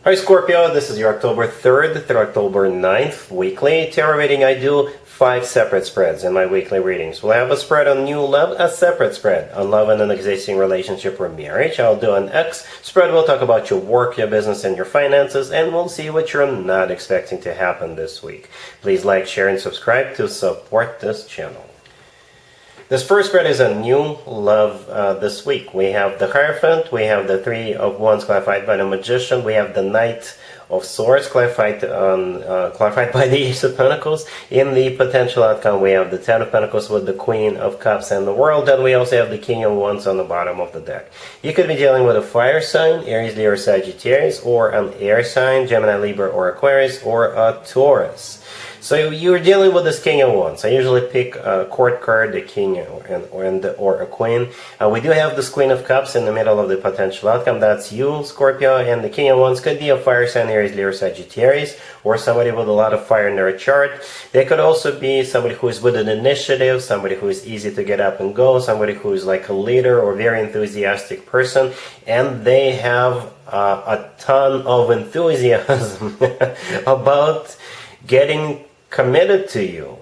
Hi Scorpio, this is your October 3rd through October 9th weekly tarot reading. I do 5 separate spreads in my weekly readings. We'll have a spread on new love, a separate spread on love and an existing relationship or marriage. I'll do an X spread. We'll talk about your work, your business, and your finances, and we'll see what you're not expecting to happen this week. Please like, share, and subscribe to support this channel. This first spread is a new love this week. We have the Hierophant, we have the Three of Wands clarified by the Magician, we have the Knight of Swords clarified by the Ace of Pentacles. In the potential outcome, we have the Ten of Pentacles with the Queen of Cups and the World, and we also have the King of Wands on the bottom of the deck. You could be dealing with a fire sign, Aries, Leo, or Sagittarius, or an air sign, Gemini, Libra, or Aquarius, or a Taurus. So you're dealing with this King of Wands. I usually pick a court card, a king, or a queen. We do have this Queen of Cups in the middle of the potential outcome. That's you, Scorpio, and the King of Wands could be a fire sign, Aries, Leo, Sagittarius, or somebody with a lot of fire in their chart. They could also be somebody who is with an initiative, somebody who is easy to get up and go, somebody who is like a leader or very enthusiastic person, and they have a ton of enthusiasm about getting committed to you,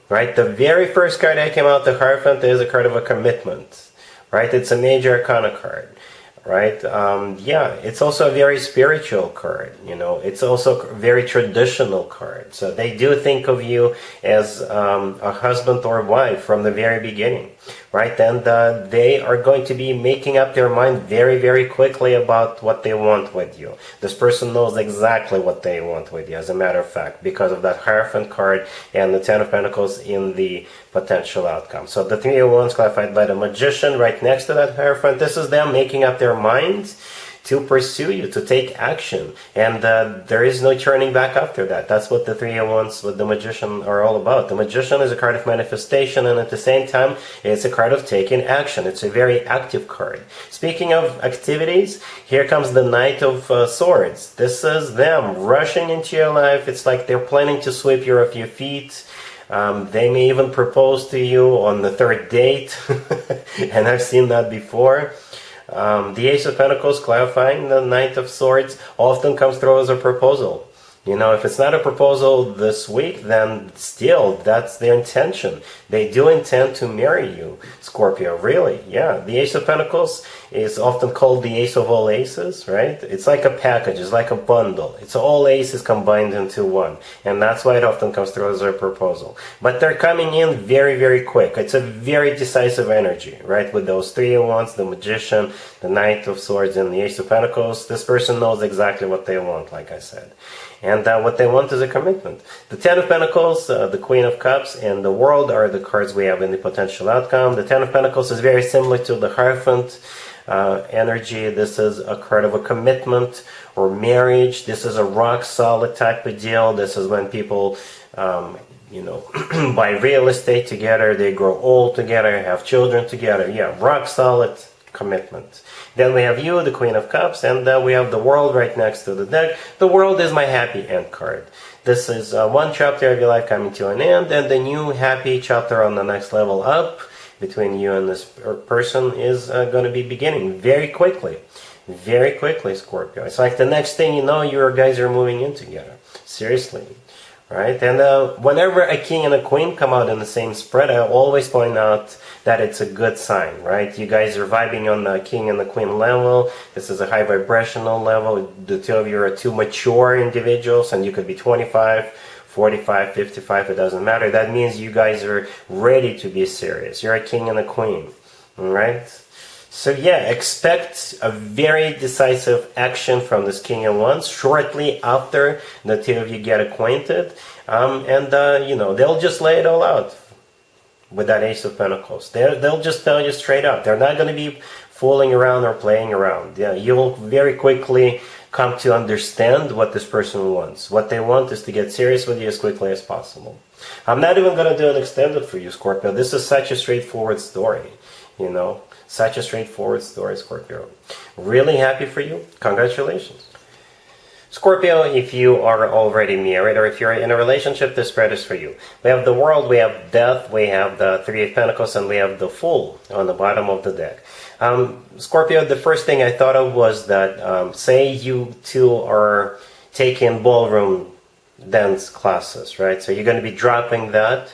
right? The very first card that came out, the Hierophant, is a card of a commitment, right? It's a major arcana card, right? Yeah, it's also a very spiritual card, you know. It's also a very traditional card. So they do think of you as a husband or wife from the very beginning, right? And they are going to be making up their mind very, very quickly about what they want with you. This person knows exactly what they want with you, as a matter of fact, because of that Hierophant card and the Ten of Pentacles in the potential outcome. So the Three of Wands clarified by the Magician right next to that Hierophant, this is them making up their minds to pursue you, to take action, and there is no turning back after that. That's what the Three of Wands with the Magician are all about. The Magician is a card of manifestation, and at the same time, it's a card of taking action. It's a very active card. Speaking of activities, here comes the Knight of Swords. This is them rushing into your life. It's like they're planning to sweep you off your feet. They may even propose to you on the 3rd date, and I've seen that before. The Ace of Pentacles clarifying the Knight of Swords often comes through as a proposal. You know, if it's not a proposal this week, then still, that's their intention. They do intend to marry you, Scorpio, really. Yeah, the Ace of Pentacles is often called the Ace of all aces, right? It's like a package, it's like a bundle. It's all aces combined into one. And that's why it often comes through as a proposal. But they're coming in very, very quick. It's a very decisive energy, right? With those Three of Wands, the Magician, the Knight of Swords, and the Ace of Pentacles, this person knows exactly what they want, like I said. And what they want is a commitment. The Ten of Pentacles, the Queen of Cups, and the World are the cards we have in the potential outcome. The Ten of Pentacles is very similar to the Hierophant energy. This is a card of a commitment or marriage. This is a rock-solid type of deal. This is when people, you know, buy real estate together, they grow old together, have children together. Yeah, rock-solid commitment. Then we have you, the Queen of Cups, and we have the World right next to the deck. The World is my happy end card. This is one chapter of your life coming to an end, and the new happy chapter on the next level up between you and this person is going to be beginning very quickly. Very quickly, Scorpio. It's like the next thing you know, you guys are moving in together. Seriously. Right? And whenever a king and a queen come out in the same spread, I always point out that it's a good sign, right? You guys are vibing on the king and the queen level. This is a high vibrational level. The two of you are two mature individuals, and you could be 25, 45, 55, it doesn't matter. That means you guys are ready to be serious. You're a king and a queen, all right? So yeah, expect a very decisive action from this King of Wands shortly after the two of you get acquainted. You know, they'll just lay it all out with that Ace of Pentacles. They'll just tell you straight up. They're not going to be fooling around or playing around. Yeah, you'll very quickly come to understand what this person wants. What they want is to get serious with you as quickly as possible. I'm not even going to do an extended for you, Scorpio. This is such a straightforward story, you know. Such a straightforward story, Scorpio. Really happy for you. Congratulations. Scorpio, if you are already married or if you're in a relationship, this spread is for you. We have the World, we have Death, we have the Three of Pentacles, and we have the Fool on the bottom of the deck. Scorpio, the first thing I thought of was that, say you two are taking ballroom dance classes, right? So you're going to be dropping that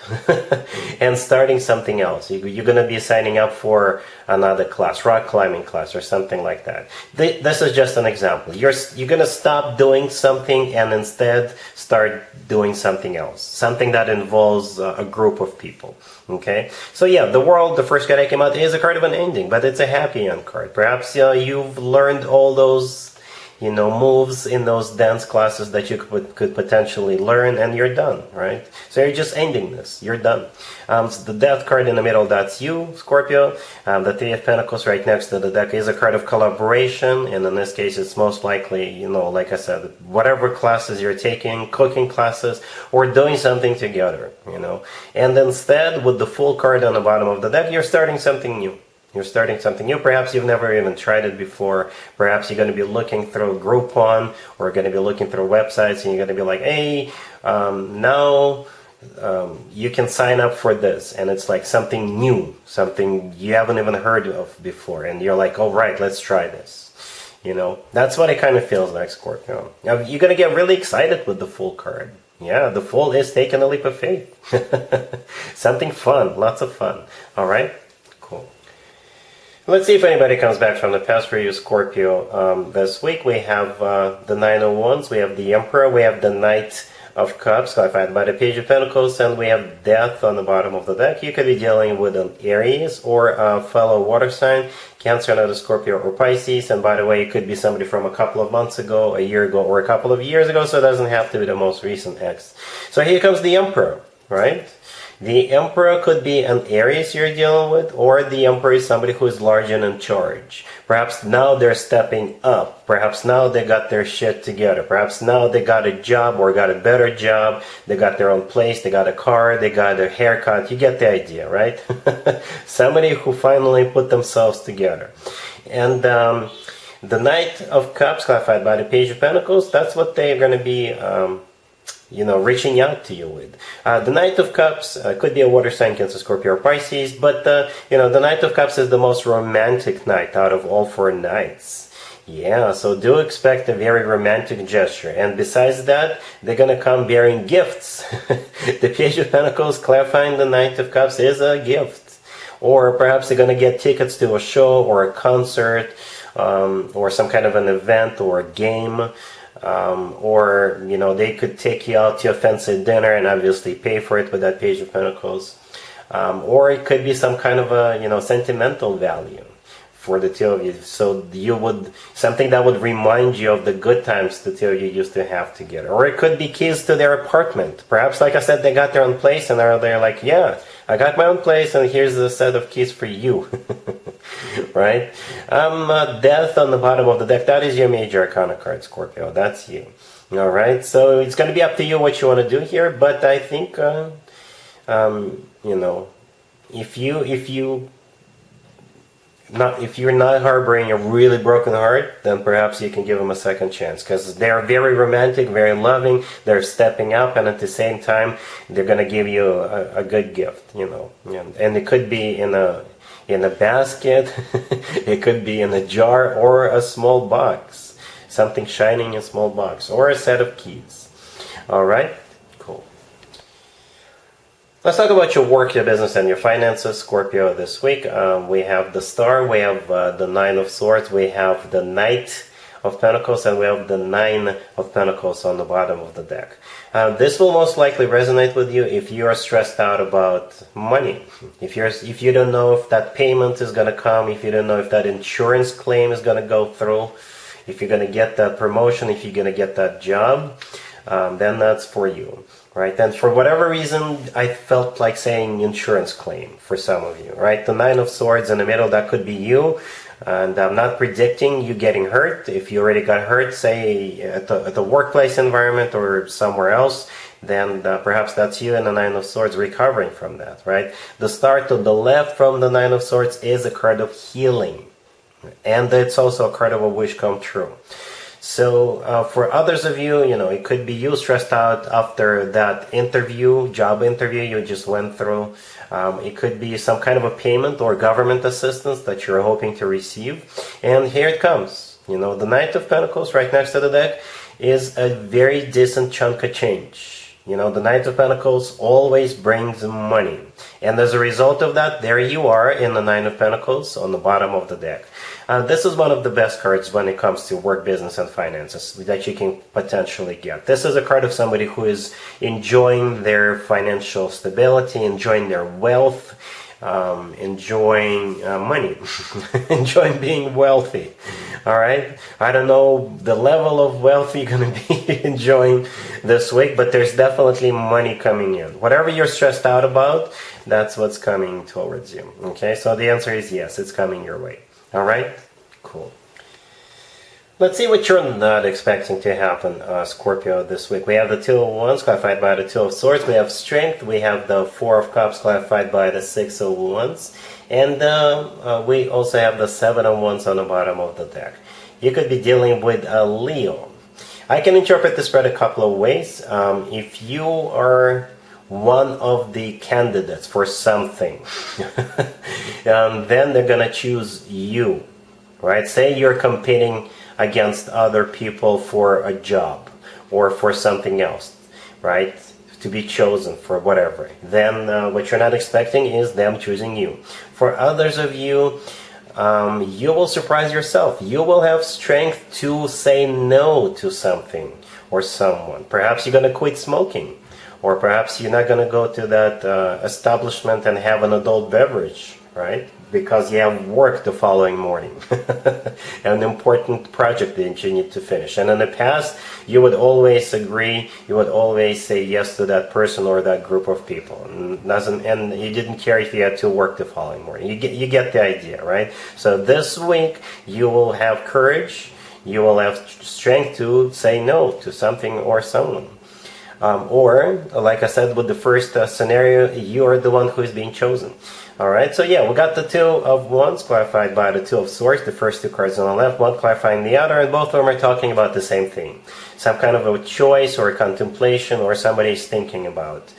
and starting something else. You're going to be signing up for another class, rock climbing class or something like that. This is just an example. You're going to stop doing something and instead start doing something else, something that involves a group of people. Okay, so yeah, the world, the first card that came out, is a card of an ending, but it's a happy end card. Perhaps you've learned all those moves in those dance classes that you could potentially learn, and you're done, right? So you're just ending this. You're done. So the Death card in the middle, that's you, Scorpio. The Three of Pentacles right next to the deck is a card of collaboration, and in this case, it's most likely, like I said, whatever classes you're taking, cooking classes, or doing something together, And instead, with the Fool card on the bottom of the deck, you're starting something new. You're starting something new. Perhaps you've never even tried it before. Perhaps you're going to be looking through Groupon or going to be looking through websites, and you're going to be like, hey, now you can sign up for this. And it's like something new, something you haven't even heard of before. And you're like, all right, let's try this. That's what it kind of feels like, Scorpio. Now, you're going to get really excited with the Fool card. Yeah, the Fool is taking a leap of faith. Something fun, lots of fun. All right, cool. Let's see if anybody comes back from the past for you, Scorpio. This week we have the Nine of Wands, we have the Emperor, we have the Knight of Cups, clarified by the Page of Pentacles, and we have Death on the bottom of the deck. You could be dealing with an Aries or a fellow water sign, Cancer, another Scorpio, or Pisces. And by the way, it could be somebody from a couple of months ago, a year ago, or a couple of years ago, so it doesn't have to be the most recent ex. So here comes the Emperor, right? The Emperor could be an Aries you're dealing with, or the Emperor is somebody who is large and in charge. Perhaps now they're stepping up. Perhaps now they got their shit together. Perhaps now they got a job or got a better job. They got their own place. They got a car. They got a haircut. You get the idea, right? Somebody who finally put themselves together. And the Knight of Cups, clarified by the Page of Pentacles, that's what they're going to be reaching out to you with. The Knight of Cups could be a water sign, Cancer, Scorpio, or Pisces, but the Knight of Cups is the most romantic knight out of all four knights. Yeah, so do expect a very romantic gesture. And besides that, they're going to come bearing gifts. The Page of Pentacles, clarifying the Knight of Cups, is a gift. Or perhaps they're going to get tickets to a show or a concert, or some kind of an event or a game. Or they could take you out to a fancy dinner and obviously pay for it with that Page of Pentacles. Or it could be some kind of a sentimental value for the two of you. So something that would remind you of the good times the two of you used to have together. Or it could be keys to their apartment. Perhaps, like I said, they got their own place and they're like, yeah, I got my own place and here's a set of keys for you. Right? Death on the bottom of the deck, that is your major arcana card, Scorpio. That's you. All right? So it's going to be up to you what you want to do here, but I think, if you're not harboring a really broken heart, then perhaps you can give them a second chance, because they're very romantic, very loving, they're stepping up, and at the same time, they're going to give you a good gift, and it could be in a basket, it could be in a jar, or a small box, something shining in a small box, or a set of keys. All right? Cool. Let's talk about your work, your business, and your finances, Scorpio, this week. We have the Star, we have the Nine of Swords, we have the Knight of Pentacles, and we have the Nine of Pentacles on the bottom of the deck. This will most likely resonate with you if you are stressed out about money. If you don't know if that payment is going to come, if you don't know if that insurance claim is going to go through, if you're going to get that promotion, if you're going to get that job, then that's for you. Right, and for whatever reason, I felt like saying insurance claim for some of you, right? The Nine of Swords in the middle, that could be you, and I'm not predicting you getting hurt. If you already got hurt, say at the workplace environment or somewhere else, then perhaps that's you and the Nine of Swords recovering from that, right? The Star to the left from the Nine of Swords is a card of healing, and it's also a card of a wish come true. So for others of you, it could be you stressed out after that job interview you just went through. It could be some kind of a payment or government assistance that you're hoping to receive. And here it comes. The Knight of Pentacles right next to the deck is a very decent chunk of change. The Knight of Pentacles always brings money. And as a result of that, there you are in the Nine of Pentacles on the bottom of the deck. This is one of the best cards when it comes to work, business, and finances that you can potentially get. This is a card of somebody who is enjoying their financial stability, enjoying their wealth, enjoying money, enjoying being wealthy. All right, I don't know the level of wealth you're going to be enjoying this week, but there's definitely money coming in. Whatever you're stressed out about, that's what's coming towards you. Okay, so the answer is yes, it's coming your way. All right, cool. Let's see what you're not expecting to happen, Scorpio, this week. We have the Two of Wands clarified by the Two of Swords. We have Strength. We have the Four of Cups clarified by the Six of Wands. And we also have the Seven of Wands on the bottom of the deck. You could be dealing with a Leo. I can interpret this spread a couple of ways. If you are one of the candidates for something, then they're going to choose you, right? Say you're competing against other people for a job or for something else, right? To be chosen for whatever. Then what you're not expecting is them choosing you. For others of you, you will surprise yourself. You will have strength to say no to something or someone. Perhaps you're going to quit smoking. Or perhaps you're not going to go to that establishment and have an adult beverage, right? Because you have work the following morning. An important project that you need to finish. And in the past, you would always agree, you would always say yes to that person or that group of people. And you didn't care if you had to work the following morning. You get the idea, right? So this week, you will have courage, you will have strength to say no to something or someone. Or, like I said with the first scenario, you are the one who is being chosen. Alright, so yeah, we got the Two of Wands clarified by the Two of Swords, the first two cards on the left, one clarifying the other, and both of them are talking about the same thing. Some kind of a choice or a contemplation, or somebody's thinking about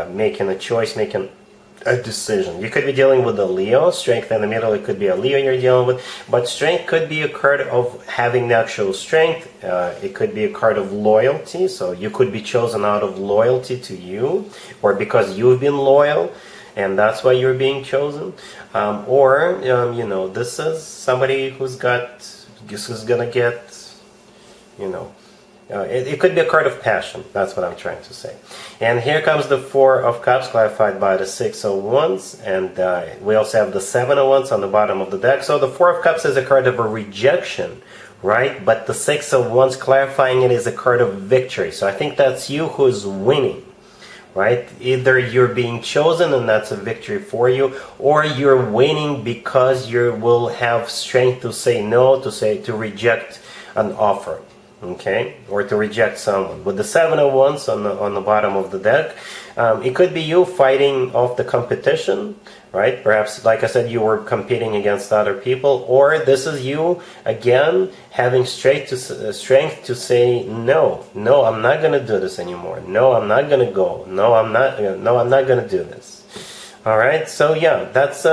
making a choice, making a decision. You could be dealing with a Leo. Strength in the middle, it could be a Leo you're dealing with, but strength could be a card of having natural strength. It could be a card of loyalty, so you could be chosen out of loyalty to you, or because you've been loyal and that's why you're being chosen. Or this is somebody who's gonna get, it could be a card of passion. That's what I'm trying to say. And here comes the Four of Cups clarified by the Six of Wands. And we also have the Seven of Wands on the bottom of the deck. So the Four of Cups is a card of a rejection, right? But the Six of Wands clarifying it is a card of victory. So I think that's you who's winning, right? Either you're being chosen and that's a victory for you, or you're winning because you will have strength to say no, to reject an offer. Okay, or to reject someone. With the Seven of Wands on the bottom of the deck, it could be you fighting off the competition, right? Perhaps, like I said, you were competing against other people, or this is you again having strength to say no. No, I'm not going to do this anymore. No, I'm not going to go. No, I'm not going to do this. All right, so yeah, that's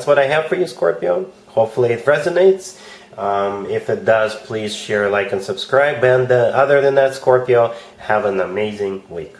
what I have for you, Scorpio. Hopefully it resonates. If it does, please share, like, and subscribe. And other than that, Scorpio, have an amazing week.